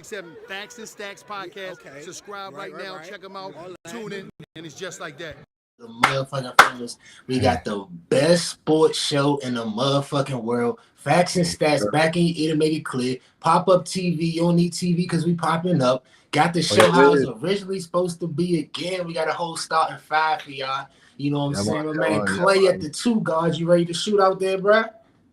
7 Facts and Stacks podcast. Okay. Subscribe right now. Check them out. All that. Tune in, and it's just like that. The motherfucking fellas, we got the best sports show in the motherfucking world. Facts and Stats back in your ear to make it clear. Pop-up TV. You don't need TV because we popping up. Got the show how it's originally supposed to be again. We got a whole starting 5 for y'all. You know what I'm saying? My man Clay at the 2 guards. You ready to shoot out there, bro?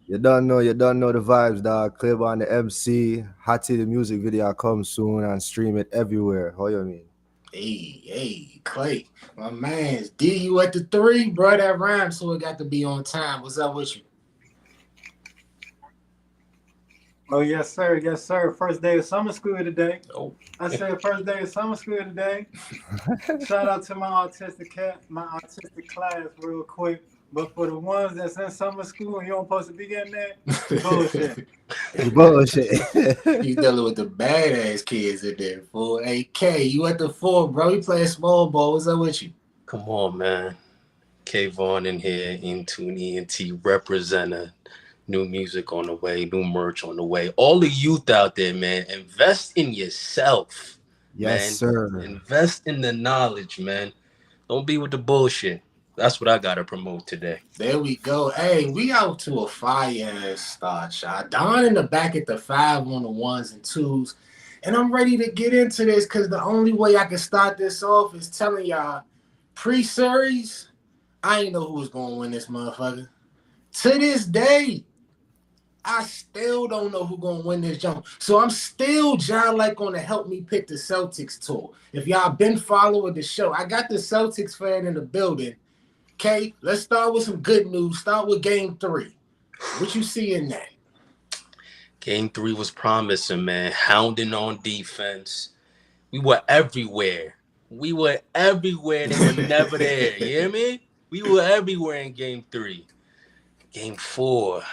You don't know the vibes, dog. Clip on the MC. Hot Tea the music video comes soon and stream it everywhere. How you mean? Hey, Clay. My man's D, you at the 3, bro. That rhyme, so it got to be on time. What's up with you? Oh, yes, sir. Yes, sir. First day of summer school today. Oh. I said first day of summer school today. Shout out to my autistic class real quick. But for the ones that's in summer school and you don't supposed to be getting there, bullshit. Bullshit. You dealing with the badass kids in there, fool. Hey, K, you at the 4, bro. You playing small ball. What's up with you? Come on, man. K Vaughn in here, Intune ENT representative. New music on the way, new merch on the way. All the youth out there, man, invest in yourself. Yes, man. sir. Invest in the knowledge, man. Don't be with the bullshit. That's what I got to promote today. There we go. Hey, we out to a fire start, shot. Don in the back at the 5 on the 1s and 2s. And I'm ready to get into this because the only way I can start this off is telling y'all pre-series, I ain't know who was going to win this motherfucker. To this day, I still don't know who's going to win this jump. So I'm still John like on the help me pick the Celtics tour. If y'all been following the show, I got the Celtics fan in the building. Okay, let's start with some good news. Start with game 3. What you see in that? Game 3 was promising, man. Hounding on defense. We were everywhere. They were never there. You hear me? We were everywhere in game 3. Game 4.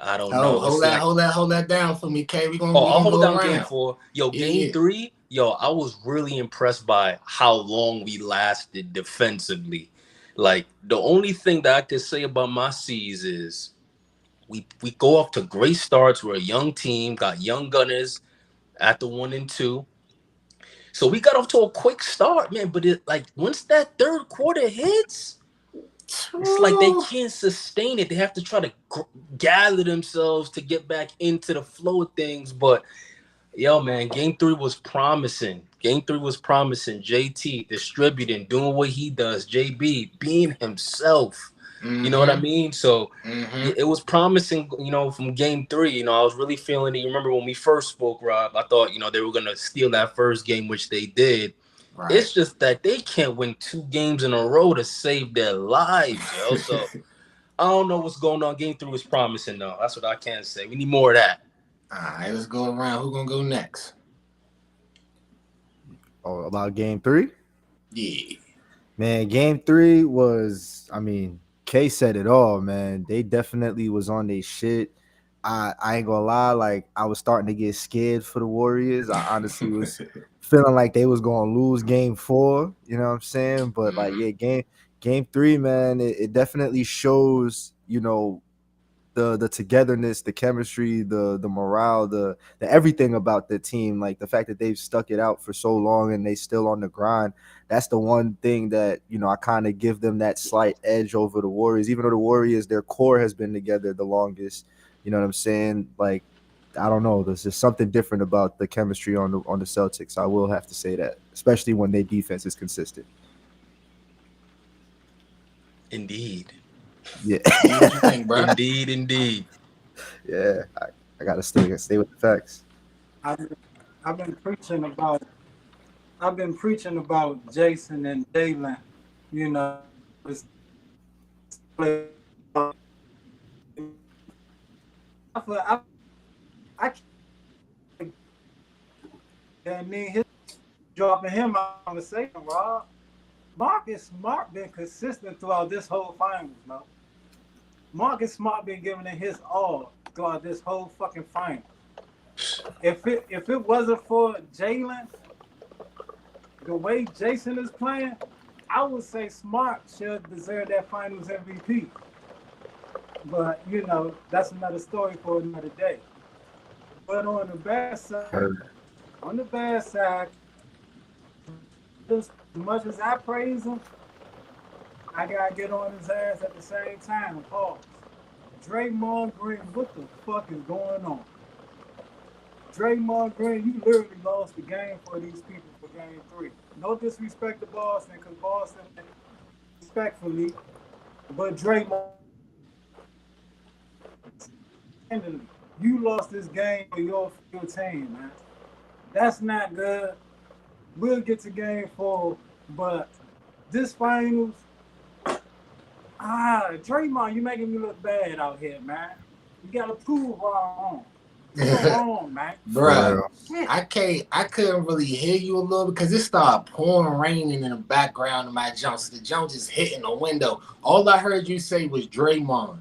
I don't know. Hold that down for me, K. I'll hold down game 4. Yo, game 3, I was really impressed by how long we lasted defensively. Like, the only thing that I could say about my C's is we go off to great starts. We're a young team, got young gunners at the 1 and 2. So we got off to a quick start, man. But once that third quarter hits, it's like they can't sustain it. They have to try to gather themselves to get back into the flow of things. But, yo, man, game 3 was promising. JT distributing, doing what he does. JB being himself. You know what I mean? So it was promising, from game 3. I was really feeling it. You remember when we first spoke, Rob, I thought, they were going to steal that first game, which they did. Right. It's just that they can't win 2 games in a row to save their lives, yo. So I don't know what's going on. Game 3 was promising, though. That's what I can say. We need more of that. All right, let's go around. Who's going to go next? Oh, about game 3? Yeah. Man, game 3 was, K said it all, man. They definitely was on their shit. I ain't gonna lie, I was starting to get scared for the Warriors. I honestly was feeling like they was gonna lose game 4, you know what I'm saying? But game 3, man, it definitely shows, the togetherness, the chemistry, the morale, the everything about the team. Like the fact that they've stuck it out for so long and they still on the grind. That's the one thing that, I kind of give them that slight edge over the Warriors, even though the Warriors, their core has been together the longest. You know what I'm saying? Like, I don't know. There's just something different about the chemistry on the Celtics. I will have to say that, especially when their defense is consistent. Indeed. Yeah. What you think, bro? Indeed. Yeah, I gotta stay with the facts. I've been preaching about Jason and Jalen. His dropping him out of the second, Rob. Marcus Smart been consistent throughout this whole finals, man. Marcus Smart been giving it his all throughout this whole fucking final. If it wasn't for Jalen, the way Jason is playing, I would say Smart should deserve that finals MVP. But, that's another story for another day. But on the bad side, On the bad side, as much as I praise him, I gotta get on his ass at the same time. Pause. Draymond Green, what the fuck is going on? Draymond Green, you literally lost the game for these people for game 3. No disrespect to Boston, because Boston, respectfully, but Draymond, you lost this game for your team, man. That's not good. We'll get to game 4, but this finals, Draymond, you making me look bad out here, man. You gotta prove wrong. You're wrong, man. Bro, I couldn't really hear you a little because it started pouring raining in the background of my Jones. The Jones is hitting the window. All I heard you say was Draymond.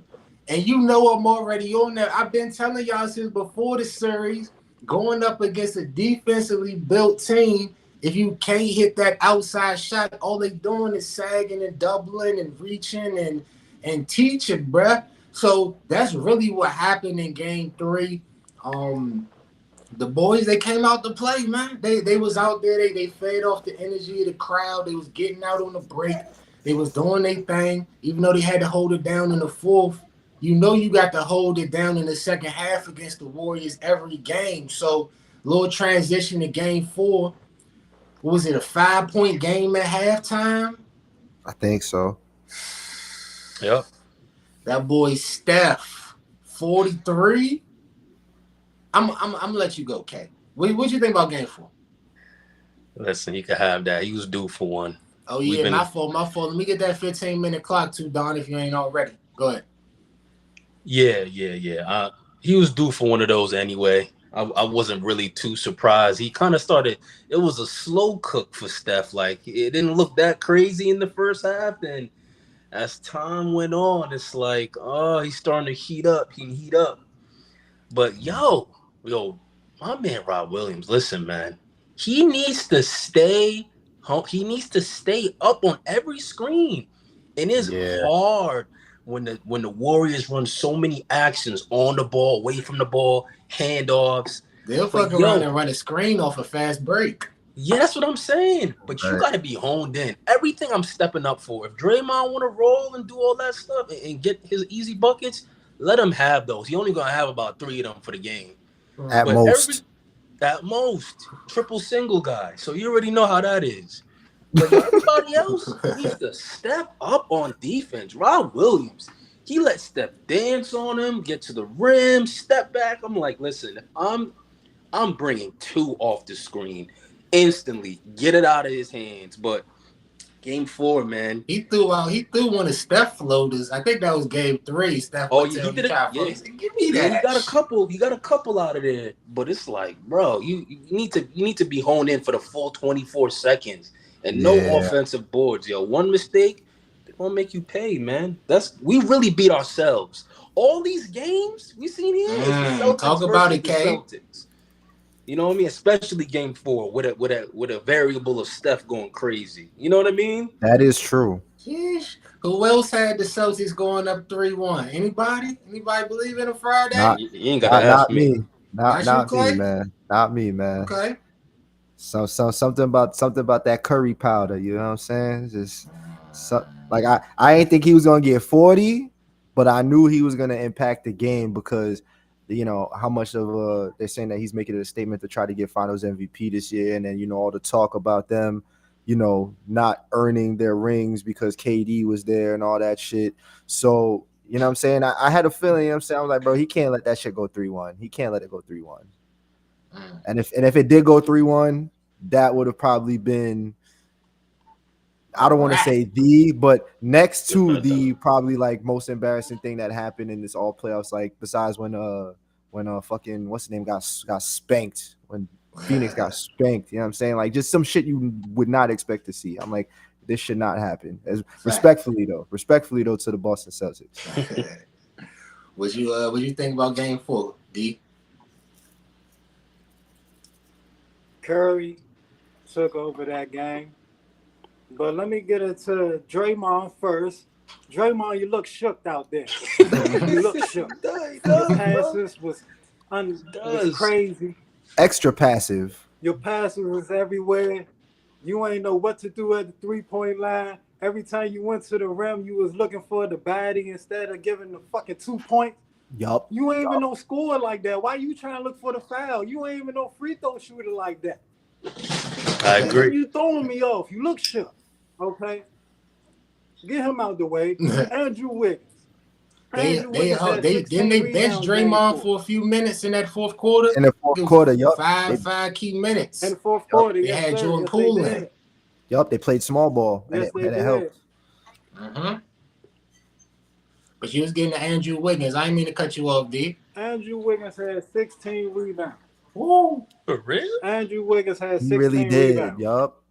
And you know I'm already on there. I've been telling y'all since before the series, going up against a defensively built team, if you can't hit that outside shot, all they doing is sagging and doubling and reaching and teaching, bruh. So that's really what happened in game 3. The boys, they came out to play, man. They was out there. They fed off the energy of the crowd. They was getting out on the break. They was doing their thing, even though they had to hold it down in the 4th. You know you got to hold it down in the second half against the Warriors every game. So little transition to game 4. What was it, a 5-point game at halftime? I think so. Yep. That boy Steph, 43. I'm gonna let you go, Kay. What you think about game 4? Listen, you can have that. He was due for one. Oh yeah, my fault. Let me get that 15-minute clock too, Don, if you ain't already. Go ahead. Yeah. He was due for one of those anyway. I wasn't really too surprised. He kind of started. It was a slow cook for Steph. Like it didn't look that crazy in the first half. Then as time went on, it's like, oh, he's starting to heat up. But yo, my man Rob Williams. Listen, man, he needs to stay home. He needs to stay up on every screen, and it's hard when the Warriors run so many actions on the ball, away from the ball, handoffs. They'll fuck around and run a screen off a fast break. Yeah, that's what I'm saying. But you got to be honed in. Everything I'm stepping up for. If Draymond want to roll and do all that stuff and get his easy buckets, let him have those. He only going to have about 3 of them for the game. At most. At most. Triple single guy. So you already know how that is. But everybody else needs to step up on defense. Rob Williams, he let Steph dance on him, get to the rim, step back. I'm like, listen, I'm bringing 2 off the screen instantly. Get it out of his hands. But game 4, man, he threw one of Steph floaters. I think that was game 3. Steph. Oh, yeah, he did it. Yeah. Give me that. He got a couple out of there. But it's like, bro, you need to be honed in for the full 24 seconds. And no offensive boards, yo. One mistake, they're gonna make you pay, man. We really beat ourselves. All these games we seen here. Talk about it, Kay. Celtics. You know what I mean? Especially game 4 with a variable of Steph going crazy. You know what I mean? That is true. Yeesh. Who else had the Celtics going up 3-1? Anybody? Anybody believe in a Friday? You ain't gotta ask me. Not me, man. Not me, man. Okay. So something about that curry powder, you know what I'm saying? Just like I ain't think he was gonna get 40, but I knew he was gonna impact the game because you know how much of they're saying that he's making a statement to try to get Finals MVP this year, and then you know all the talk about them, you know, not earning their rings because KD was there and all that shit. So you know what I'm saying? I had a feeling, you know what I'm saying? I was like, bro, he can't let that shit go 3-1. He can't let it go 3-1. And if it did go 3-1, that would have probably been, I don't want to say but next to the probably like most embarrassing thing that happened in this all playoffs, like besides when fucking what's the name got spanked, when Phoenix got spanked, you know what I'm saying? Like just some shit you would not expect to see. I'm like, this should not happen. As respectfully though to the Boston Celtics. What you think about game 4, D? Curry took over that game. But let me get it to Draymond first. Draymond, you look shook out there. You look shook. The passes was crazy. Extra passive. Your passes was everywhere. You ain't know what to do at the 3-point line. Every time you went to the rim, you was looking for the baddie instead of giving the fucking 2 points. Yup. You ain't even no scorer like that. Why you trying to look for the foul? You ain't even no free throw shooter like that. I agree. You throwing me off. You look shook. Okay? Get him out the way. Andrew Wiggins. Didn't they bench Draymond for a few minutes in that fourth quarter? In the fourth quarter, yup. Five key minutes. In the fourth quarter, They yes, had sir. Jordan Yes, Poole they in. did. Yup, they played small ball, and Yes, they it did. helped. But you was getting to Andrew Wiggins. I didn't mean to cut you off, D. Andrew Wiggins had 16 rebounds. Woo. For real? Andrew Wiggins had 16 He really did. rebounds. Yup.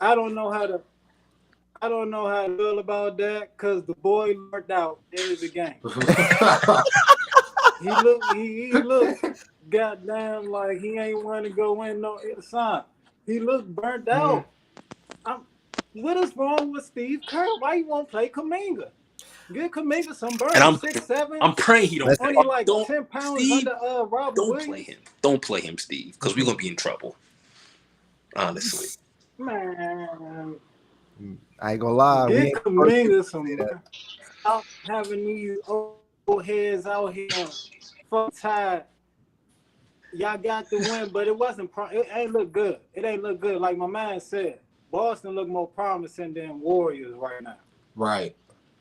I don't know how to feel about that because the boy worked out in the game. He looked goddamn like he ain't want to go in no inside. He looked burnt out. What is wrong with Steve Kerr? Why you won't play Kuminga? Give Kuminga some burn. And I'm 6'7". I'm praying he don't. Only like don't 10 pounds Steve, under Robert don't Williams. play him. Don't play him, Steve, because we're gonna be in trouble. Honestly. Man, I ain't gonna lie. We get ain't Kuminga some. Stop having these old heads out here. Fuck tired. Y'all got the win, but it wasn't. It ain't look good. It ain't look good. Like my man said, Boston look more promising than Warriors right now. Right.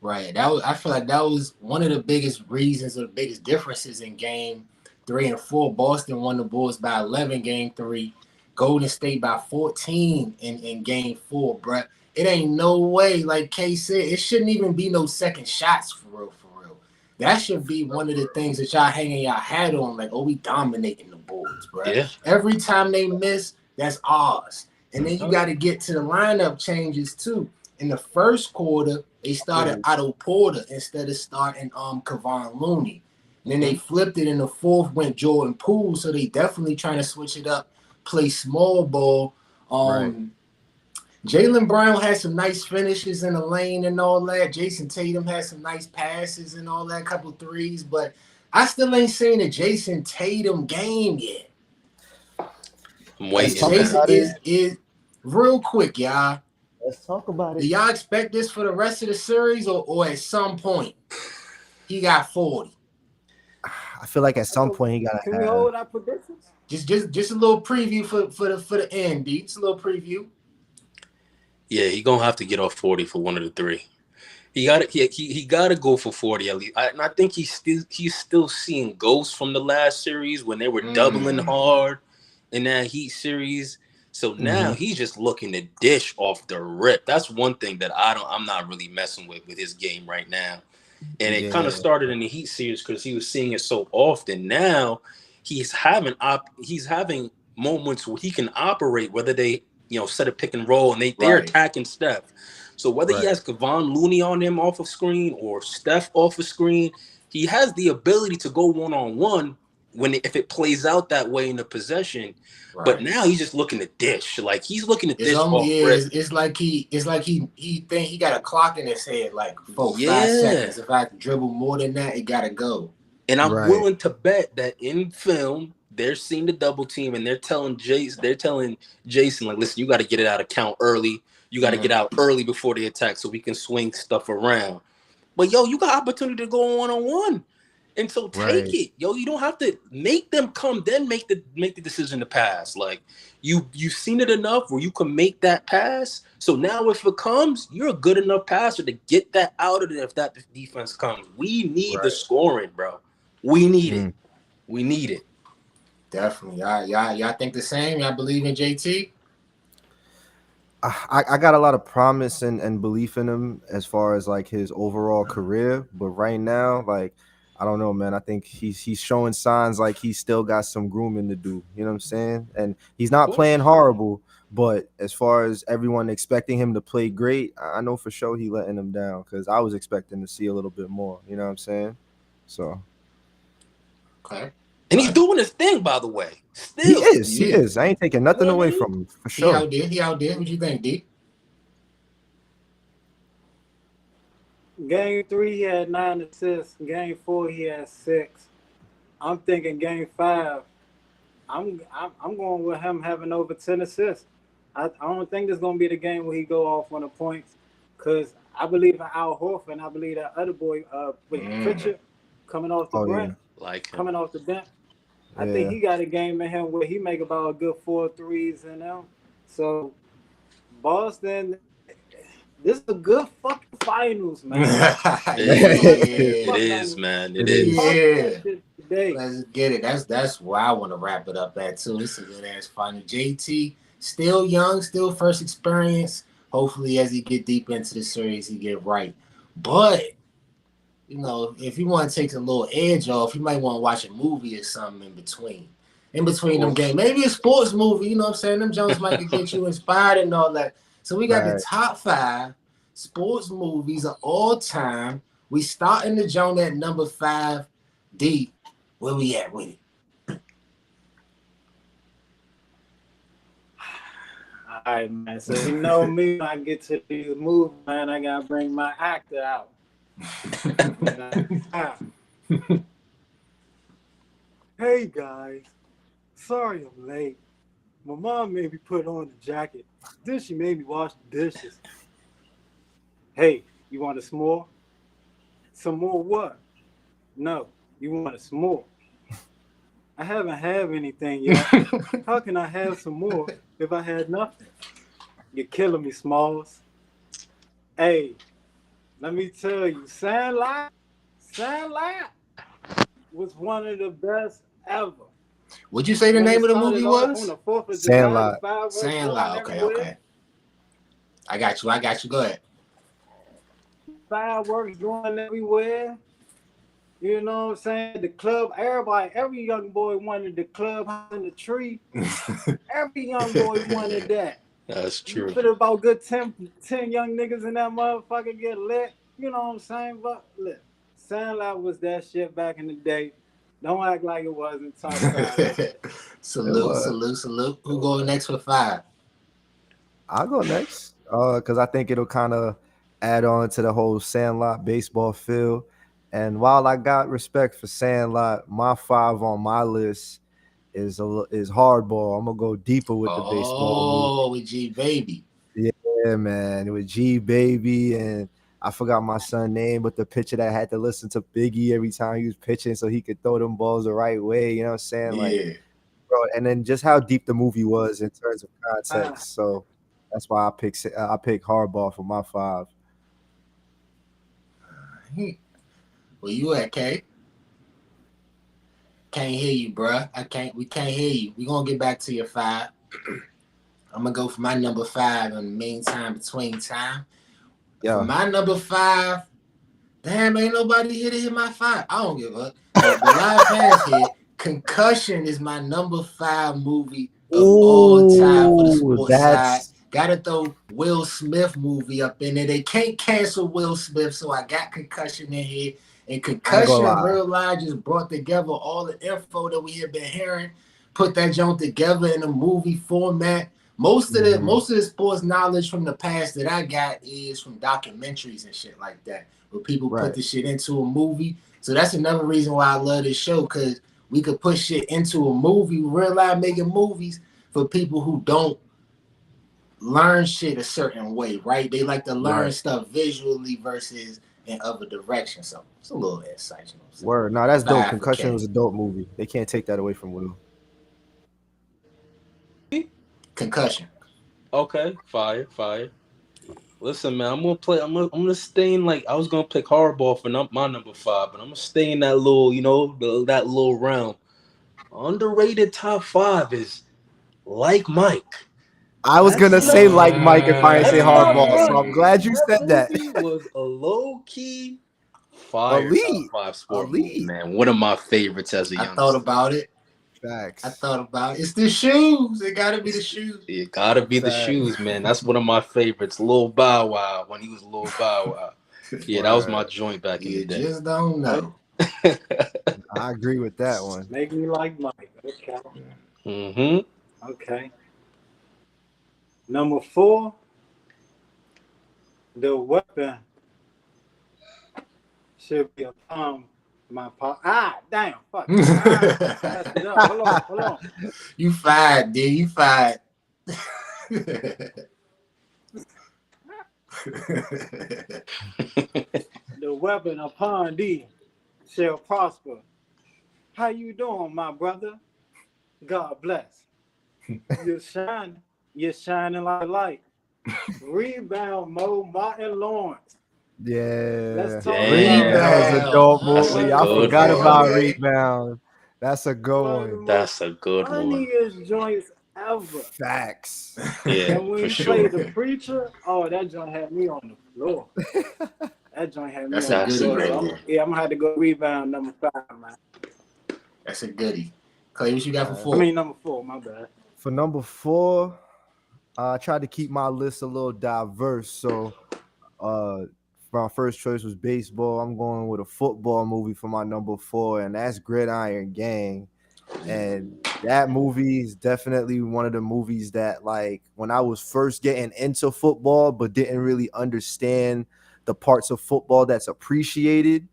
I feel like that was one of the biggest reasons or the biggest differences in game 3 and 4. Boston won the Bulls by 11 game 3. Golden State by 14 in game 4, bruh. It ain't no way, like Kay said, it shouldn't even be no second shots for real. That should be one of the things that y'all hanging y'all hat on, like, oh, we dominating the Bulls, bruh. Yeah. Every time they miss, that's ours. And then you got to get to the lineup changes too. In the first quarter, they started Otto Porter instead of starting Kevon Looney. And then they flipped it in the fourth, went Jordan Poole. So they definitely trying to switch it up, play small ball. Jaylen Brown had some nice finishes in the lane and all that. Jason Tatum had some nice passes and all that, couple threes. But I still ain't seen a Jason Tatum game yet. I'm waiting. Jason is real quick, y'all. Let's talk about Do y'all expect this for the rest of the series or at some point he got 40? I feel like at some point he got Can we hold our predictions? Just a little preview for the end, D. Just a little preview. Yeah, he gonna have to get off 40 for one of the three. He got to go for 40 at least. And I think he's still seeing ghosts from the last series when they were doubling hard in that Heat series. So now he's just looking to dish off the rip. That's one thing that I'm not really messing with his game right now. And it kind of started in the Heat series because he was seeing it so often. Now he's having moments where he can operate, whether they set a pick and roll and they're attacking Steph. So whether he has Kevon Looney on him off of screen or Steph off of screen, he has the ability to go one-on-one if it plays out that way in the possession. Right. But now he's just looking to dish. Like he's looking to dish off. It's like he think he got a clock in his head, like 5 seconds. If I dribble more than that, it gotta go. And I'm willing to bet that in film they're seeing the double team and they're telling Jason, like, listen, you got to get it out of count early. You got to get out early before they attack so we can swing stuff around. But you got opportunity to go one-on-one. And so take it. You don't have to make them come, then make the decision to pass. Like you've seen it enough where you can make that pass. So now if it comes, you're a good enough passer to get that out of there if that defense comes. We need the scoring, bro. We need it. We need it. Definitely. Y'all think the same? Y'all believe in JT? I got a lot of promise and belief in him as far as like his overall career. But right now, like, I don't know, man. I think he's showing signs like he's still got some grooming to do. You know what I'm saying? And he's not playing horrible, but as far as everyone expecting him to play great, I know for sure he letting them down because I was expecting to see a little bit more. You know what I'm saying? So. Okay. And he's doing his thing, by the way. Still. He is. I ain't taking nothing away from him, for sure. He out there. What you think, D? Game 3, he had 9 assists. Game 4, he had 6. I'm thinking game 5, I'm going with him having over 10 assists. I don't think this gonna be the game where he go off on the points, because I believe in Al Horford, and I believe that other boy, Pritchard, coming off the Oh, yeah. bench, Like him. coming off the bench. I think he got a game in him where he make about a good 4 threes in them. So Boston, this is a good fucking finals, man. It is, man. It is. Yeah. Today. Let's get it. That's where I want to wrap it up at too. It's a good ass final. JT still young, still first experience. Hopefully, as he get deep into the series, he get right. But you know, if you want to take a little edge off, you might want to watch a movie or something in between. In between them games, maybe a sports movie. You know what I'm saying? Them Jones might get you inspired and all that. So we got the top 5 sports movies of all time. We starting the joint at number 5. D, where we at with it? All right, man. So you know me, when I get to these movies, man, I gotta bring my actor out. Hey guys, sorry I'm late. My mom made me put on the jacket. Then she made me wash the dishes. Hey, you want a s'more? Some more what? No, you want a s'more. I haven't had anything yet. How can I have some more if I had nothing? You're killing me, Smalls. Hey, let me tell you, Sandlot was one of the best ever. What'd you say the name of the movie was? On the 4th of Sandlot. July, Sandlot. Okay. I got you. Go ahead. Fireworks going everywhere. You know what I'm saying? The club, every young boy wanted the club in the tree. Every young boy wanted that. That's true. You fit about good 10 young niggas in that motherfucker get lit. You know what I'm saying? But look, Sandlot was that shit back in the day. Don't act like it wasn't. Talk about it. Salute. Who going next for 5? I'll go next. Because I think it'll kind of add on to the whole Sandlot baseball feel. And while I got respect for Sandlot, my 5 on my list is Hardball. I'm gonna go deeper with the baseball. Oh, with G Baby. Yeah, man, with G Baby, and I forgot my son's name, but the pitcher that had to listen to Biggie every time he was pitching so he could throw them balls the right way. You know what I'm saying? Yeah. Like, bro, and then just how deep the movie was in terms of context. So that's why I pick Hardball for my 5. Where you at, K? Can't hear you, bruh. We can't hear you. We're gonna get back to your 5. I'm gonna go for my number 5 in the meantime, between time. Yeah. For my number 5, damn, ain't nobody here to hit my 5. I don't give up. The live fans here. Concussion is my number 5 movie of all time for the sports side. Gotta throw Will Smith movie up in there. They can't cancel Will Smith, so I got Concussion in here. And Concussion Real Life just brought together all the info that we have been hearing, put that joint together in a movie format. Most of the sports knowledge from the past that I got is from documentaries and shit like that, where people put the shit into a movie. So that's another reason why I love this show, because we could put shit into a movie, real life making movies for people who don't learn shit a certain way, right? They like to learn stuff visually versus in other directions. So it's a little insight. You know. Word. No, that's dope. Concussion was a dope movie. They can't take that away from Will. Concussion. Okay, fire. Listen, man, I'm gonna stay in, like, I was gonna pick Hardball for my number 5, but I'm gonna stay in that little, that little realm. Underrated top 5 is Like Mike. I was gonna say Like Mike if I didn't say Hardball, so I'm glad you said that. Movie was a low key fire top 5 sport movie, man. One of my favorites as a youngster. I thought about it. Facts. I thought about it. It's the shoes. It gotta be the shoes. It gotta be the shoes, man. That's one of my favorites. Lil Bow Wow, when he was Lil Bow Wow. Yeah, that was my joint back in the day. You just don't know. I agree with that one. Make me like Mike. Okay. Mm-hmm. Okay. Number 4, The Weapon should be a My part. Damn. Fuck. Messed it up. Hold on. You fired, D. You fired. The weapon upon thee shall prosper. How you doing, my brother? God bless. You're shining like a light. Rebound, Mo Martin Lawrence. Yeah. Let's talk Damn. That was a Rebound. dope That's a movie. I good forgot one. about Okay. Rebound. That's a good one. That's a good one. Funniest joints ever. Facts. Yeah, And when for he sure. played the preacher, oh, that joint had me on the floor. That joint had me That's on a the goodie floor. right So there. I'm gonna have to go rebound number 5, man. That's a goodie. Clay, what you got for I 4? mean number 4, my bad. For number 4, I tried to keep my list a little diverse. So my first choice was baseball. I'm going with a football movie for my number 4, and that's Gridiron Gang. And that movie is definitely one of the movies that, like, when I was first getting into football but didn't really understand the parts of football that's appreciated,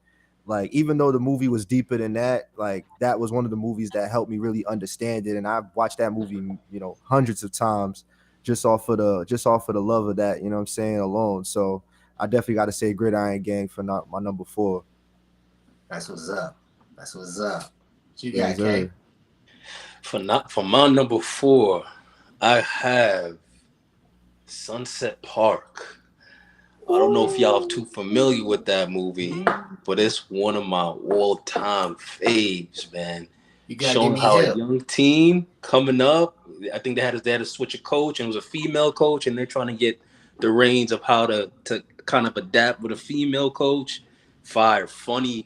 like, even though the movie was deeper than that, like, that was one of the movies that helped me really understand it. And I've watched that movie, hundreds of times just off of the love of that, you know what I'm saying, alone. So I definitely got to say Gridiron Gang for my number 4. That's what's up. What you got, Yes, Kay? sir. For my number 4, I have Sunset Park. I don't know if y'all are too familiar with that movie, but it's one of my all-time faves, man. You gotta Showing give me how a help. young team coming up. I think they had to switch a coach, and it was a female coach, and they're trying to get the reins of how to kind of adapt with a female coach. Funny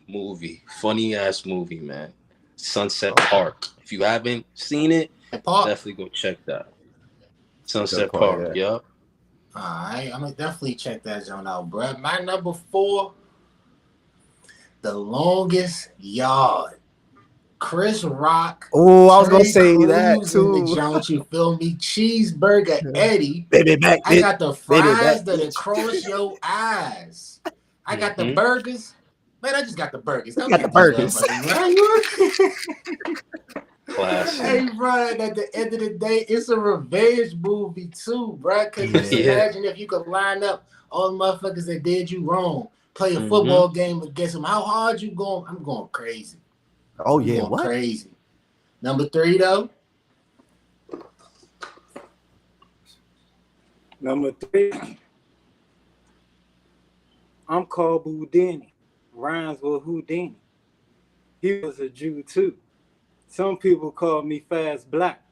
ass movie, man. Sunset Park. If you haven't seen it, Park. definitely go check that. Sunset Park, Park, yeah. yup. All right, I'm gonna definitely check that joint out, bro. My number 4, The Longest Yard. Chris Rock. Oh, I was gonna Terry say Crews that in the too. joint, you feel me? Cheeseburger Eddie. Baby back, I got the Baby, fries that that'll bitch. cross your eyes. I got the Mhm. burgers. Man, I just got the burgers. Don't got get the these burgers. motherfuckers, man. Classic. Hey, bro, and at the end of the day, it's a revenge movie too, bro. Because just Yeah. imagine if you could line up all the motherfuckers that did you wrong, play a Mhm. football game against them. How hard you going? I'm going crazy. Oh I'm yeah, going what? crazy. Number 3, though. Number 3, I'm called Boudini. Rhymes with Houdini. He was a Jew too. Some people call me Fast Black.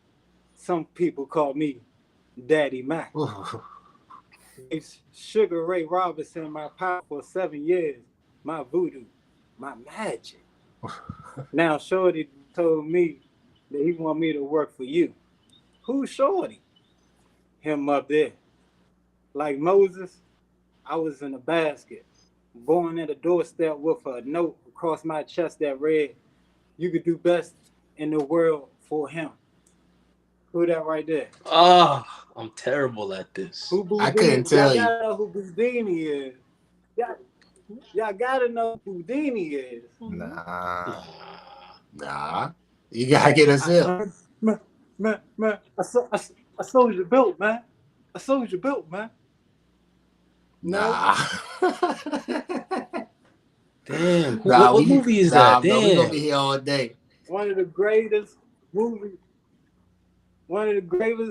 Some people call me Daddy Mac. It's Sugar Ray Robinson, my pop for 7 years. My voodoo, my magic. Now Shorty told me that he want me to work for you. Who's Shorty? Him up there. Like Moses, I was in a basket, born at a doorstep with a note across my chest that read, "You could do best in the world for him." Who that right there? I'm terrible at this. Who Boudini? I couldn't tell you. Y'all gotta know who Boudini is. Y'all gotta know who Boudini is. Nah. Nah. You gotta get us in. Man, a soldier built, man. A soldier built, man. No. Nah. Damn. Nah, What movie is that? No, we gonna Damn. be here all day. One of the greatest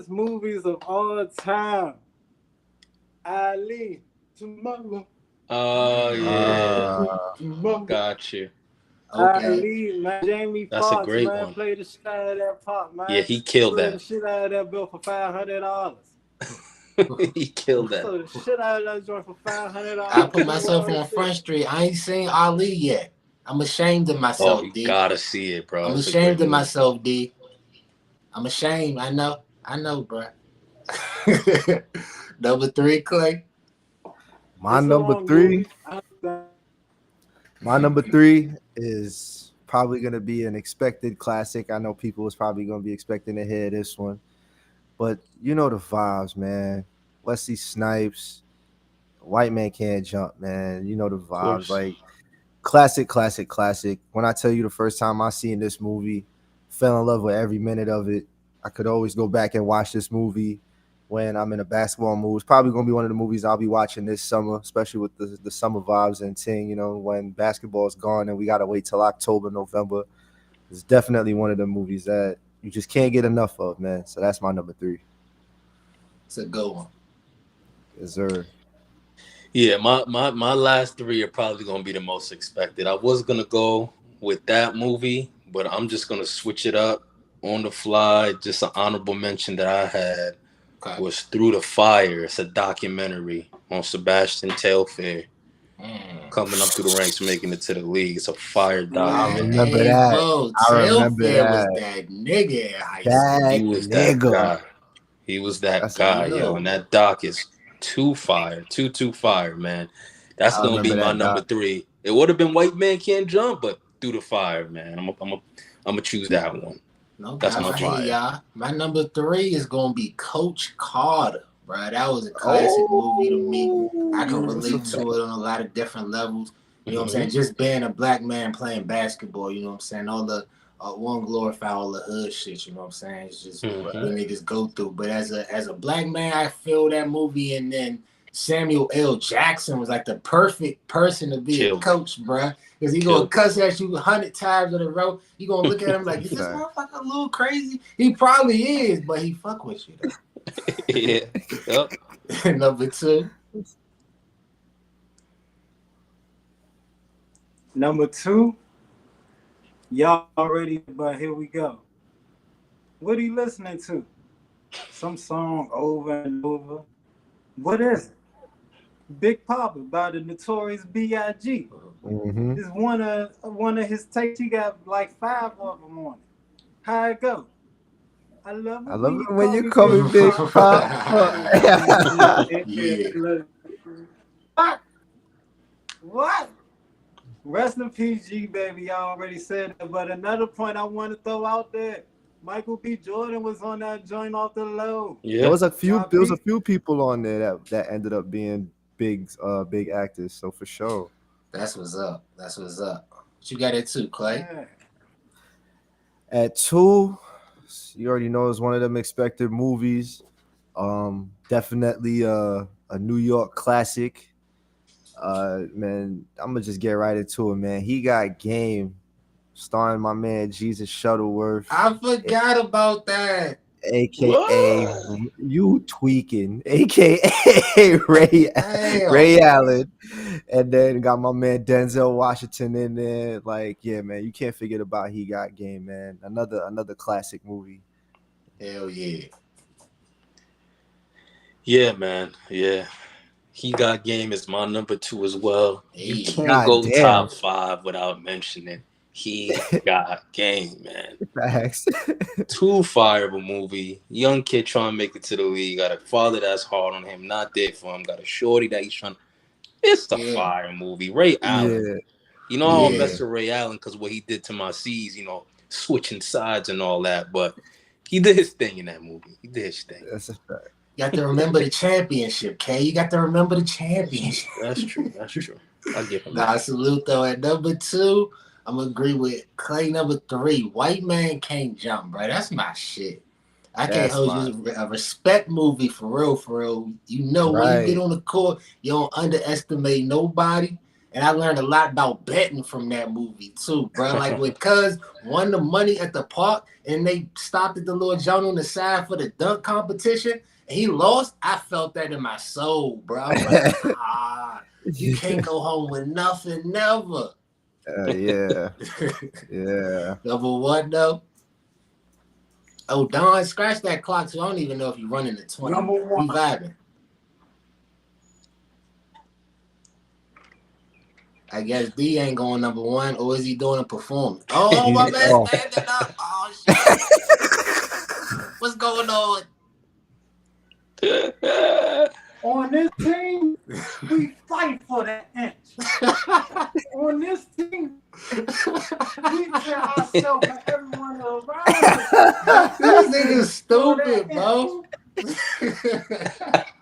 movies of all time. Ali, tomorrow. Oh yeah. Tomorrow. Got you. Okay. Ali, man. Jamie That's a Foxx, great man, one. played the shit out of that pop, man. Yeah, he killed Sold the that. shit out of that bill for $500. He killed that. Sold the shit out of that joint for $500. I put myself on Front Street. I ain't seen Ali yet. I'm ashamed of myself, Oh, you D. gotta see it, bro. I'm It's a ashamed great of movie. myself, D. I'm ashamed. I know, bro. Number 3, Clay. My It's a number long 3. movie. My number 3 is probably gonna be an expected classic. I know people was probably gonna be expecting to hear this one, but you know the vibes, man. Wesley Snipes, White Man Can't Jump, man. You know the vibes. course. Like Classic. When I tell you the first time I seen this movie, fell in love with every minute of it. I could always go back and watch this movie when I'm in a basketball mood. It's probably gonna be one of the movies I'll be watching this summer, especially with the summer vibes and ting. You know, when basketball's gone and we gotta wait till October, November. It's definitely one of the movies that you just can't get enough of, man. So that's my number 3. It's a good one. Yes, sir. Yeah, my last 3 are probably gonna be the most expected. I was gonna go with that movie, but I'm just gonna switch it up on the fly. Just an honorable mention that I had was Through the Fire. It's a documentary on Sebastian Telfair coming up through the ranks, making it to the league. It's a fire documentary. I remember that. Bro, Telfair was that nigga in high school. He was that guy. He was that guy, yo. And that doc is too fire, too fire, man. That's gonna be my number 3. It would have been White Man Can't Jump, but Through the Fire, man. I'm gonna choose that one. No, that's my choice. Y'all. My number 3 is gonna be Coach Carter, bro. That was a classic movie to me. I can relate to it on a lot of different levels. You know what I'm saying? Just being a black man playing basketball, you know what I'm saying? All the one glorify all the hood shit, you know what I'm saying? It's just what niggas go through. But as a black man, I feel that movie, and then Samuel L. Jackson was like the perfect person to be a coach, bruh. Because he gonna cuss at you 100 times in a row. You gonna look at him like, is this motherfucker a little crazy? He probably is, but he fuck with you though. Yeah. Yep. Number 2. Number 2. Y'all already, but here we go. What are you listening to? Some song over and over. What is it? Big Papa by the Notorious B.I.G. This one of his takes. He got like 5 of them on it. How it go? I love it when you call me Big Papa. Yeah. What? Rest in peace, G, baby. I already said that. But another point I want to throw out there: Michael B. Jordan was on that joint off the low. Yeah, there was a few people on there that ended up being big actors. So for sure, that's what's up. What you got at 2, Clay? Yeah. At 2, you already know it's one of them expected movies. Definitely a New York classic. Man, I'm gonna just get right into it, man. He Got Game, starring my man Jesus Shuttleworth. I forgot about that. AKA you tweaking, AKA Ray Allen, and then got my man Denzel Washington in there. Like, yeah, man, you can't forget about He Got Game, man. Another classic movie. Hell yeah. Yeah, man. Yeah. He Got Game is my number 2 as well. You can't go top 5 without mentioning He Got Game, man. Facts. Too fire of a movie. Young kid trying to make it to the league. Got a father that's hard on him, not there for him. Got a shorty that he's trying. It's a fire movie. Ray Allen. Yeah. You know, I don't mess with Ray Allen because what he did to my C's, you know, switching sides and all that. But he did his thing in that movie. He did his thing. That's a fact. You got to remember the championship, Kay. You got to remember the championship. That's true. I get him. Nah, salute though. At number 2, I'm gonna agree with Clay. Number 3, White Man Can't Jump, bro. That's my shit. I can't hold you. A respect movie for real. You know, when you get on the court, you don't underestimate nobody. And I learned a lot about betting from that movie too, bro. Like when Cuz won the money at the park and they stopped at the little joint on the side for the dunk competition. He lost. I felt that in my soul, bro. I was like, you can't go home with nothing, never. Yeah. Number 1, though. Oh, Don, scratch that clock, so I don't even know if you're running the 20. Number 1. We vibing. I guess D ain't going number 1, or is he doing a performance? Oh, my man, standing up. Oh, shit. What's going on? On this team, we fight for that inch. On this team, we tell ourselves and everyone around us. This nigga's stupid, bro.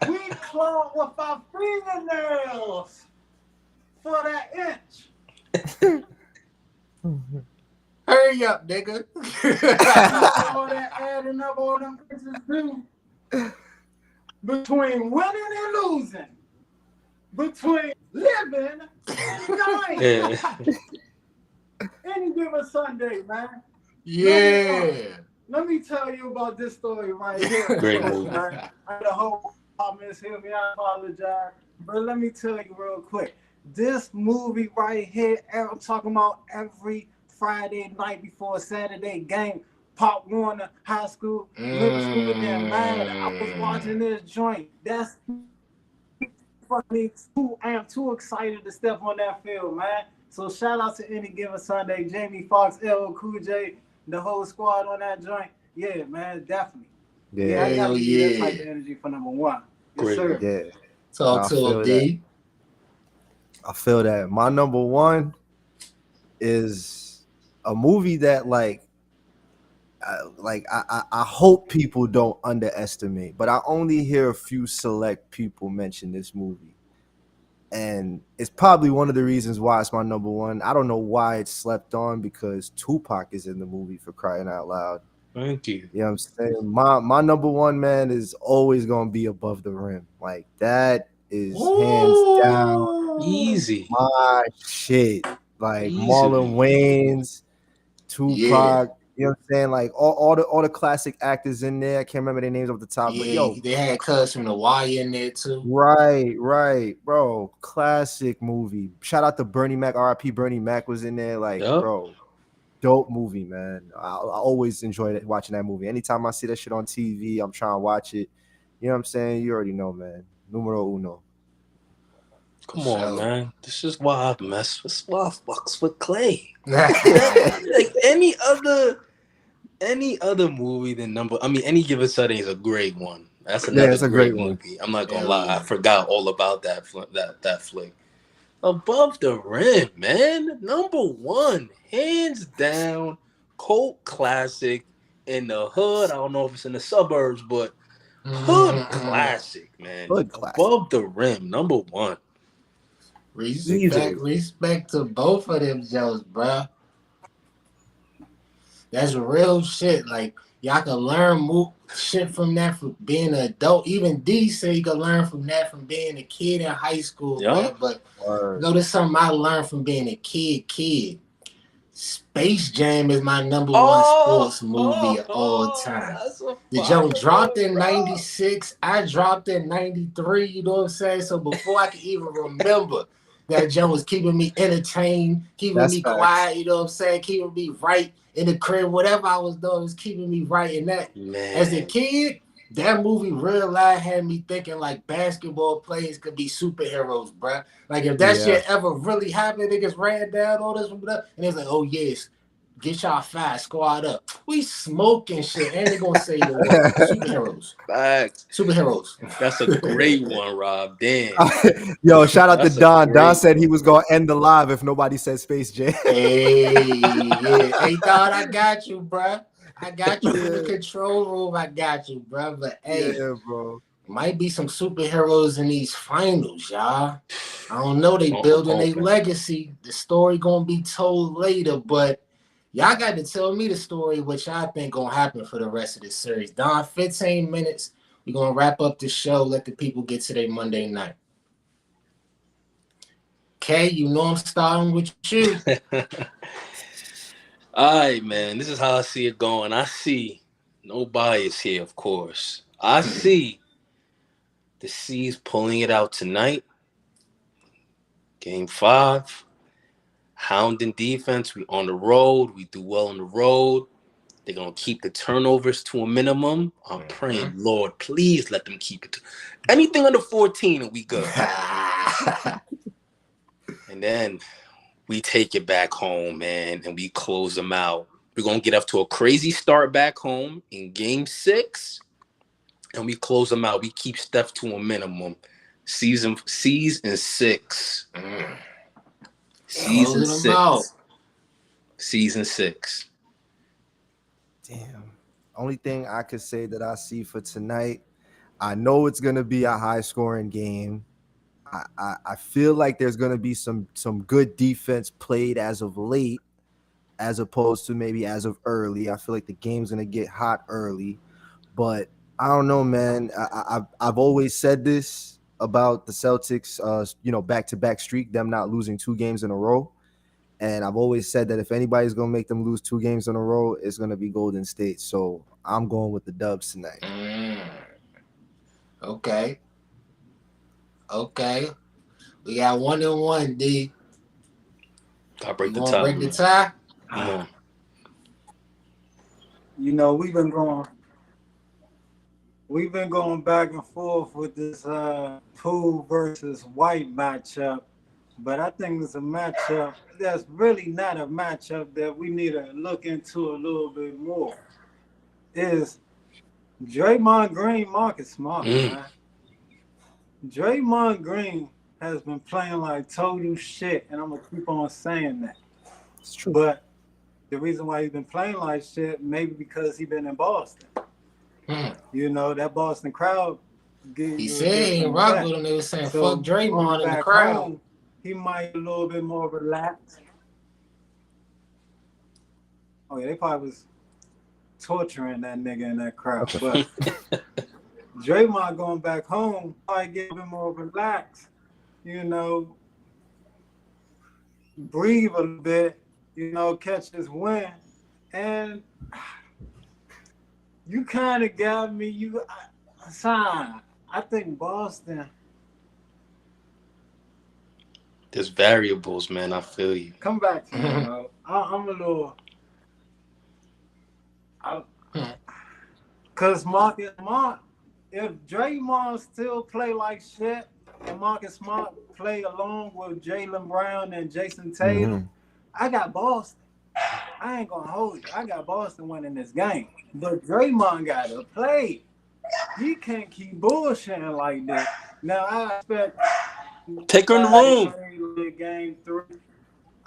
We claw with our fingernails for that inch. Hurry up, nigga. All that adding up, all them bitches do. Between winning and losing. Between living and dying. Yeah. Any given Sunday, man. Yeah. Let me tell you about this story right here. Great movie. Man. I the whole comments hear me. I apologize, but let me tell you real quick. This movie right here, I'm talking about every Friday night before a Saturday game. Pop Warner High School, middle school, and man, I was watching this joint. That's fucking too. I am too excited to step on that field, man. So shout out to Any Given Sunday, Jamie Foxx, LL Cool J, the whole squad on that joint. Yeah, man, definitely. Yeah, I Hell gotta give that type yeah. of energy for number one. Yes, Great. sir. yeah. Talk I to feel him, D. I feel that. My number one is a movie that I hope people don't underestimate, but I only hear a few select people mention this movie. And it's probably one of the reasons why it's my number one. I don't know why it's slept on, because Tupac is in the movie, for crying out loud. Thank you. You know what I'm saying? My number one, man, is always gonna be Above the Rim. Like, that is hands down Easy. my shit. Like, Easily. Marlon Wayans, Tupac, Yeah. you know what I'm saying? Like, all the classic actors in there. I can't remember their names off the top, but Yeah, they had Cuz from the Wire in there too. right, bro. Classic movie. Shout out to Bernie Mac. RIP Bernie Mac was in there. Like, Yup. bro, dope movie, man. I always enjoy watching that movie. Anytime I see that shit on TV, I'm trying to watch it. You know what I'm saying? You already know, man. Numero uno. Come on, man. This is why I mess with. This is why I fucks with Clay. Yeah. Like any other movie than Any Given Sunday is a great one. That's another it's a great one. movie. I'm not gonna Hell lie, yeah. I forgot all about that flick. Above the Rim, man, number one, hands down, cult classic in the hood. I don't know if it's in the suburbs, but hood classic, man. Hood classic. Above the Rim, number one. Respect to both of them Joes, bro. That's real shit. Like, y'all can learn shit from that from being an adult. Even D said you can learn from that from being a kid in high school, Yeah. man. But go to something I learned from being a kid. Space Jam is my number one sports movie of all time. The joke dropped in 96. I dropped in 93. You know what I'm saying? So before I could even remember, that joke was keeping me entertained, keeping me quiet. You know what I'm saying? Keeping me right in the crib. Whatever I was doing was keeping me right in that. Man. As a kid, that movie real life had me thinking like basketball players could be superheroes, bruh. Like if that shit ever really happened, niggas ran down all this and it's like, oh yes, get y'all fast, squad up. We smoking shit, and they gonna say the word superheroes. Facts. Superheroes. That's a great one, Rob. Damn. Yo, shout out That's to Don. a Don great said he was gonna end the live if nobody said Space Jam. Hey, Don, I got you, bruh. I got you in the control room. I got you, bro. But hey, bro. Might be some superheroes in these finals, y'all. I don't know. They building a legacy. The story gonna be told later, but y'all got to tell me the story, which I think gonna happen for the rest of this series. Don, 15 minutes. We're gonna wrap up the show. Let the people get to their Monday night. Okay, you know I'm starting with you. All right, man. This is how I see it going. I see no bias here, of course. I see the C's pulling it out tonight. Game 5. Hounding defense. We on the road. We do well on the road. They're going to keep the turnovers to a minimum. I'm praying, Lord, please let them keep it. Anything under 14 and we good. And then we take it back home, man, and we close them out. We're going to get up to a crazy start back home in game 6, and we close them out. We keep Steph to a minimum. Season 6. Season 6. Season 6. Damn. Only thing I could say that I see for tonight, I know it's going to be a high-scoring game. I feel like there's gonna be some good defense played as of late, as opposed to maybe as of early. I feel like the game's gonna get hot early, but I don't know, man. I've always said this about the Celtics, back-to-back streak, them not losing 2 games in a row. And I've always said that if anybody's gonna make them lose 2 games in a row, it's gonna be Golden State. So I'm going with the Dubs tonight. Okay. We got 1-1, D. I break the You tie. want to break the tie? Come on. You know, we've been going back and forth with this Poole versus White matchup, but I think it's a matchup that's really not a matchup that we need to look into a little bit more. Is Draymond Green, Marcus Smart, man. Draymond Green has been playing like total shit, and I'm gonna keep on saying that. It's true. But the reason why he's been playing like shit, maybe because he's been in Boston. You know, that Boston crowd. He said he ain't rock with him. They were saying, fuck Draymond in the crowd. Home, he might be a little bit more relaxed. Oh, yeah, they probably was torturing that nigga in that crowd. But Draymond going back home, probably get a bit more relaxed, you know, breathe a little bit, you know, catch his win. And you kind of got me, I think Boston. There's variables, man. I feel you. Come back to me, bro. I'm a little. Because if Draymond still play like shit and Marcus Smart play along with Jaylen Brown and Jason Tatum, I got Boston. I ain't gonna hold you. I got Boston winning this game. But Draymond got to play. He can't keep bullshitting like that. Now I expect take her in the room. Game 3.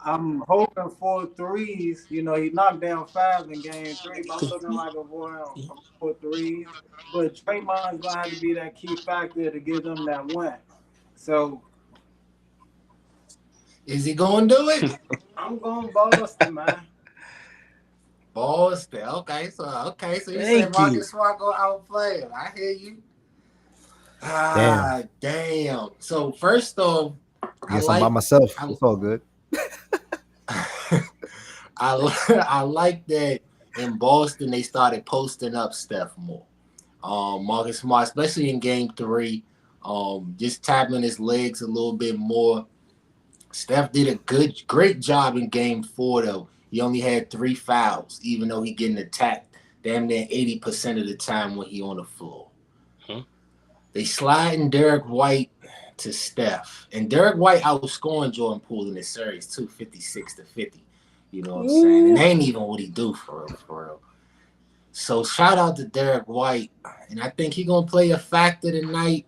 I'm hoping for threes. You know, he knocked down 5 in game 3, but I'm looking like a boy for threes. But Draymond's gonna have to be that key factor to give them that win. So is he gonna do it? I'm going Boston, man. Boston. Okay, so you said Marcus Smart go outplay him. I hear you. Damn. So first off, I'm by myself. It's all good. I like that in Boston they started posting up Steph more. Marcus Smart, especially in game 3, just tapping his legs a little bit more. Steph did a great job in game 4 though. He only had 3 fouls, even though he getting attacked damn near 80% of the time when he on the floor. They sliding Derek White to Steph. And Derek White outscoring Jordan Poole in this series, 56-50. You know what I'm saying? And ain't even what he do for real. So shout out to Derek White. And I think he going to play a factor tonight.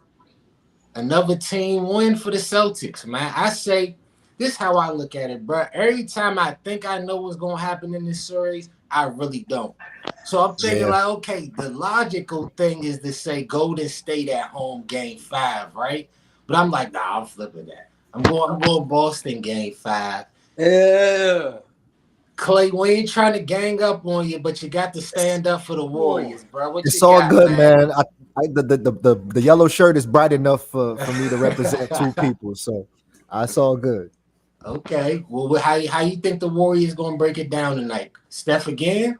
Another team win for the Celtics, man. I say, this is how I look at it, bro. Every time I think I know what's going to happen in this series, I really don't. So I'm thinking okay, the logical thing is to say Golden State at home game 5, right? But I'm like, nah, I'm flipping that. I'm going Boston game 5. Yeah. Clay, we ain't trying to gang up on you, but you got to stand up for the Warriors, bro. It's all good, man. The yellow shirt is bright enough for me to represent 2 people, so it's all good. Okay. Well, how you think the Warriors gonna break it down tonight? Steph again?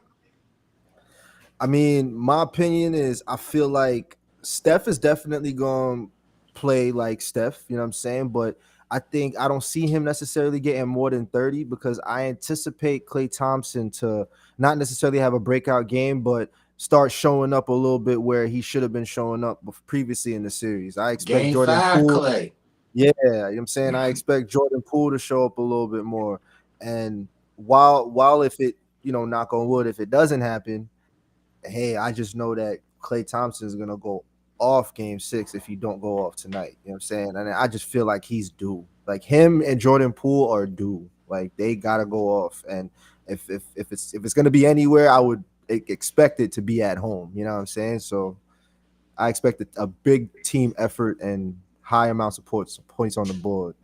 I mean, my opinion is I feel like Steph is definitely gonna play like Steph, you know what I'm saying? But I don't see him necessarily getting more than 30 because I anticipate Klay Thompson to not necessarily have a breakout game, but start showing up a little bit where he should have been showing up previously in the series. I expect game Jordan 5, Poole. Clay. Yeah, you know what I'm saying? I expect Jordan Poole to show up a little bit more. And while if it, knock on wood, if it doesn't happen, hey, I just know that Klay Thompson is going to go off game 6 if he don't go off tonight. You know what I'm saying? And I just feel like he's due. Like him and Jordan Poole are due. Like they got to go off. And if it's going to be anywhere, I would expect it to be at home. You know what I'm saying? So I expect a big team effort and high amounts of points on the board.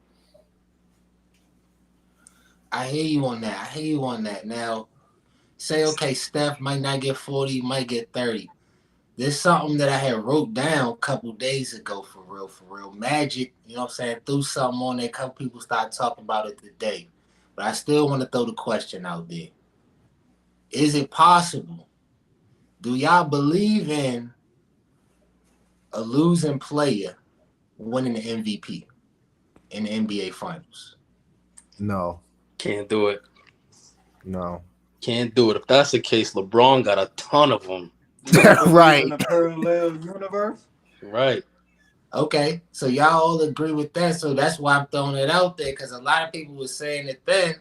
I hear you on that. Now, say, okay, Steph might not get 40, might get 30. There's something that I had wrote down a couple days ago, for real. Magic, you know what I'm saying, threw something on there. A couple people started talking about it today. But I still want to throw the question out there. Is it possible? Do y'all believe in a losing player winning the MVP in the NBA Finals? No. Can't do it. No. Can't do it. If that's the case, LeBron got a ton of them. Right. In a parallel universe. Right. Okay, so y'all all agree with that. So that's why I'm throwing it out there, because a lot of people were saying it then,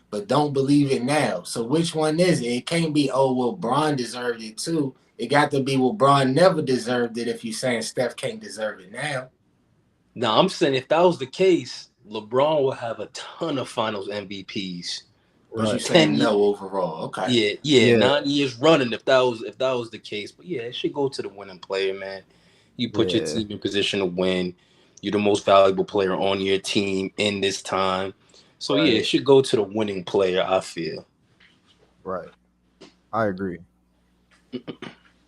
but don't believe it now. So which one is it? It can't be, oh, well, Bron deserved it too. It got to be, well, Bron never deserved it if you're saying Steph can't deserve it now. Now, I'm saying if that was the case, LeBron will have a ton of finals MVPs. But you saying no overall. Okay. Yeah. 9 years running if that was the case. But yeah, it should go to the winning player, man. You put your team in position to win. You're the most valuable player on your team in this time. So yeah, it should go to the winning player, I feel. Right. I agree.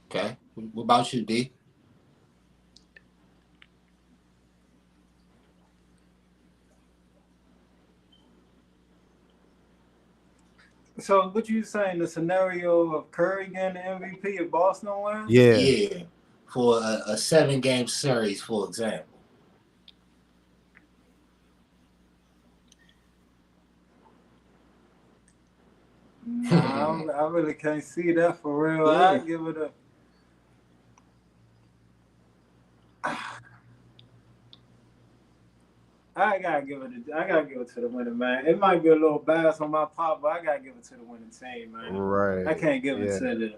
Okay. What about you, D? So what you saying, the scenario of Curry getting the MVP if Boston wins? Yeah. For a 7-game series, for example. Nah, I really can't see that for real. Yeah. I give it a. I gotta give it to the winning man. It might be a little bias on my part, but I gotta give it to the winning team, man. Right. I can't give it to the.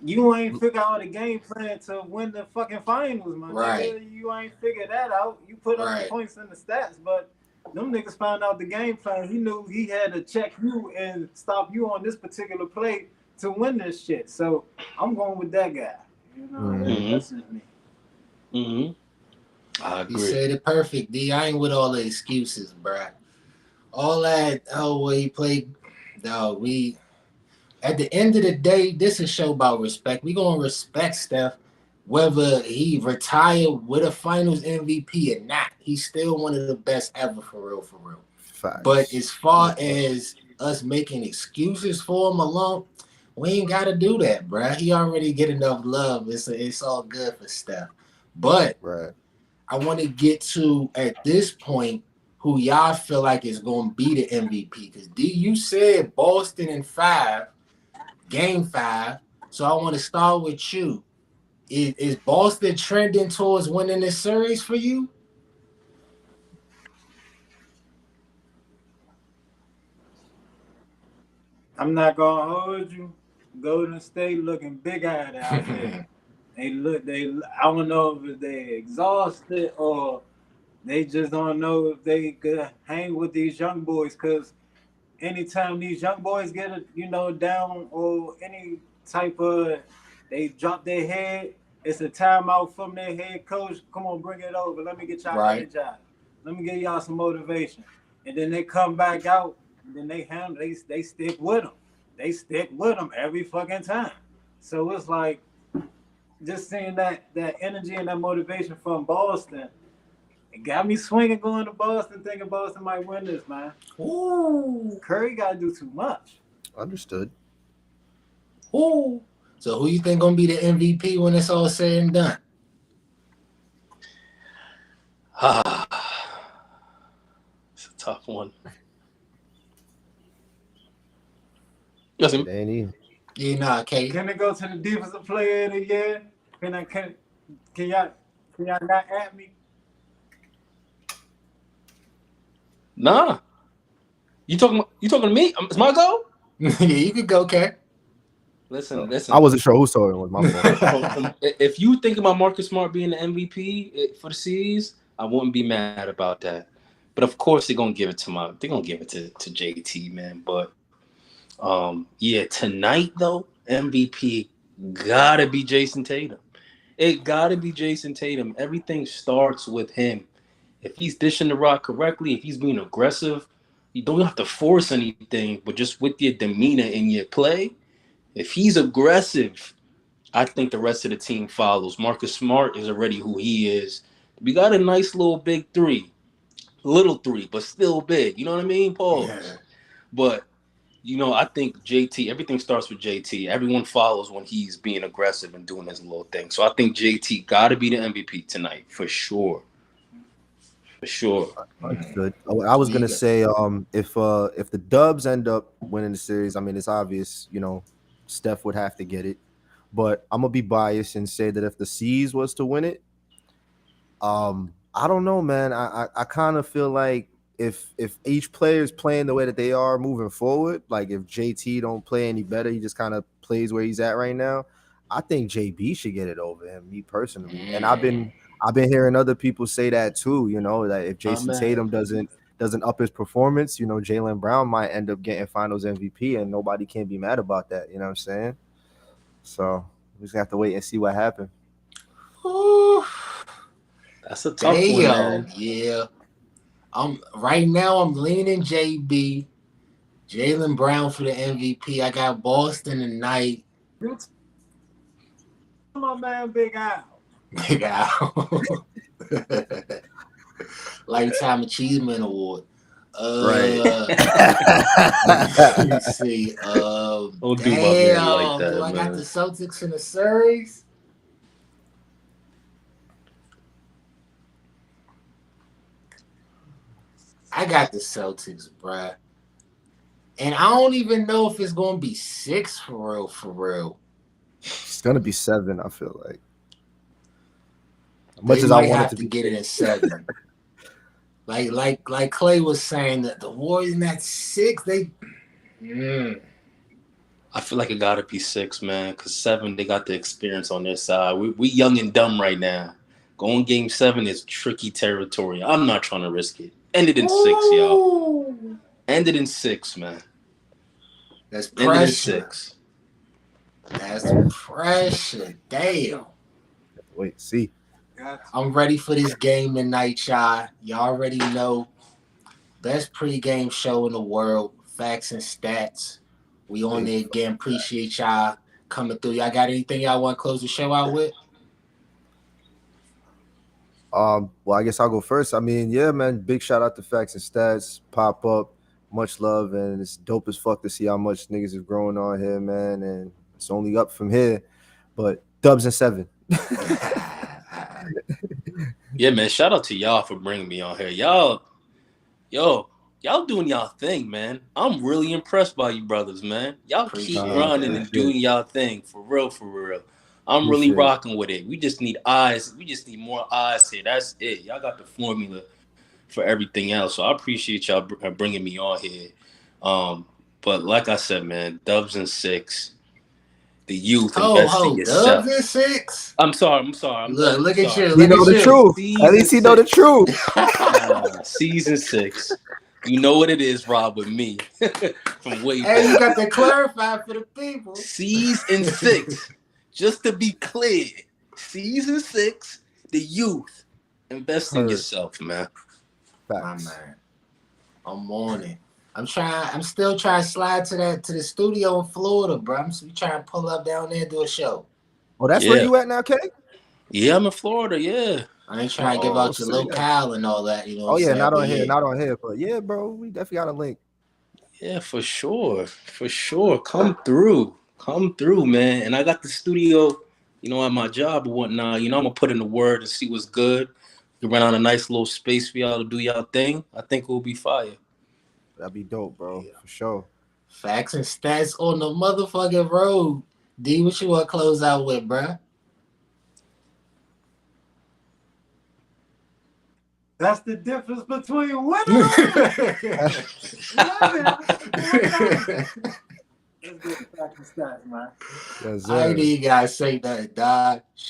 You ain't figure out a game plan to win the fucking finals, man. Right. Nigga, you ain't figured that out. You put up the points in the stats, but them niggas found out the game plan. He knew he had to check you and stop you on this particular play to win this shit. So I'm going with that guy. You know, that's just me. Mm-hmm. I agree. You said it perfect, D. I ain't with all the excuses, bruh. All that, well, he played, dog, at the end of the day, this is a show about respect. We gonna respect Steph, whether he retired with a finals MVP or not. He's still one of the best ever, for real. Facts. But as far as us making excuses for him alone, we ain't gotta do that, bruh. He already get enough love. It's all good for Steph. But I want to get to, at this point, who y'all feel like is going to be the MVP. Because, D, you said Boston in 5, game 5. So I want to start with you. Is Boston trending towards winning this series for you? I'm not going to hold you. Golden State looking big-eyed out there. I don't know if they exhausted or they just don't know if they could hang with these young boys, because anytime these young boys get down or any type of, they drop their head, it's a timeout from their head coach. Come on, bring it over. Let me get y'all energized. Let me give y'all some motivation. And then they come back out, and then they stick with them. They stick with them every fucking time. So it's like, just seeing that energy and that motivation from Boston, it got me swinging going to Boston, thinking Boston might win this, man. Ooh. Curry got to do too much. Understood. Ooh. So who you think going to be the MVP when it's all said and done? It's a tough one. Listen, Danny. Yeah, nah, Kate. Can it go to the defensive player of the year? Can y'all not at me? Nah. You talking to me? It's my go? Yeah, you could go, Kate. Listen. I wasn't sure whose story was my fault. If you think about Marcus Smart being the MVP for the series, I wouldn't be mad about that. But of course they're gonna give it to JT, man. But tonight though, MVP gotta be Jason Tatum. It gotta be Jason Tatum. Everything starts with him. If he's dishing the rock correctly, if he's being aggressive, you don't have to force anything, but just with your demeanor in your play, if he's aggressive, I think the rest of the team follows. Marcus Smart is already who he is. We got a nice little big three. Little three, but still big. You know what I mean? Pause. Yeah. But, I think JT, everything starts with JT. Everyone follows when he's being aggressive and doing his little thing. So I think JT got to be the MVP tonight, for sure. For sure. Understood. I was gonna say, if the Dubs end up winning the series, I mean, it's obvious, Steph would have to get it. But I'm gonna be biased and say that if the C's was to win it, I don't know, man. I kind of feel like if each player is playing the way that they are moving forward, like if JT don't play any better, he just kind of plays where he's at right now. I think JB should get it over him, me personally. And I've been hearing other people say that too. That if Jason Tatum doesn't up his performance, Jaylen Brown might end up getting Finals MVP, and nobody can be mad about that. You know what I'm saying? So we just have to wait and see what happens. That's a tough one, man. Yeah. Right now I'm leaning JB, Jaylen Brown for the MVP. I got Boston tonight. My man, Big Al. Big Al. Lifetime Achievement Award. Let's see. Don't do my man like that, do I got man. the Celtics in the series? I got the Celtics, bruh. And I don't even know if it's going to be 6 for real. It's gonna be 7, I feel like. As Much much as might I wanted have to get it in 7. like Clay was saying, that the Warriors in that 6, they. I feel like it gotta be 6, man. Because 7, they got the experience on their side. We young and dumb right now. Going game 7 is tricky territory. I'm not trying to risk it. Ended in 6, y'all. Ended in 6, man. That's Ended in pressure. 6. That's pressure. Damn. Wait, see. I'm ready for this game tonight, y'all. Y'all already know. Best pregame show in the world. Facts and stats. We on there again. Appreciate y'all coming through. Y'all got anything y'all want to close the show out with? Well, I guess I'll go first. I mean, yeah, man, big shout out to Facts and Stats, Pop Up, much love, and it's dope as fuck to see how much niggas is growing on here, man, and it's only up from here. But Dubs and 7. Yeah, man. Shout out to y'all for bringing me on here. Y'all doing y'all thing, man. I'm really impressed by you brothers, man. Y'all keep running and doing y'all thing, for real, for real. I'm really rocking with it. We just need eyes. We just need more eyes here. That's it. Y'all got the formula for everything else. So I appreciate y'all bringing me on here. But like I said, man, Dubs and 6. The youth invest in yourself. Dubs and 6? I'm sorry. Look at you. You know the truth. At least he know the truth. Season 6. You know what it is, Rob, with me. From way back. Hey, you got to clarify for the people. Season 6. Just to be clear, season 6, the youth. Invest in yourself, man. My man. I'm on it. I'm still trying to slide to the studio in Florida, bro. I'm trying to pull up down there and do a show. Oh, that's where you at now, Kay? Yeah, I'm in Florida, yeah. I ain't trying to give out your locale and all that, you know. Oh, yeah, not on here. But yeah, bro, we definitely got a link. Yeah, for sure. For sure. Come through, man. And I got the studio, at my job and whatnot. I'm going to put in the word and see what's good. We run out a nice little space for y'all to do y'all thing. I think it will be fire. That'd be dope, bro, for sure. Facts and stats on the motherfucking road. D, what you want to close out with, bro? That's the difference between winning. Let's get the facts and stats, man. I need you guys say that, dog.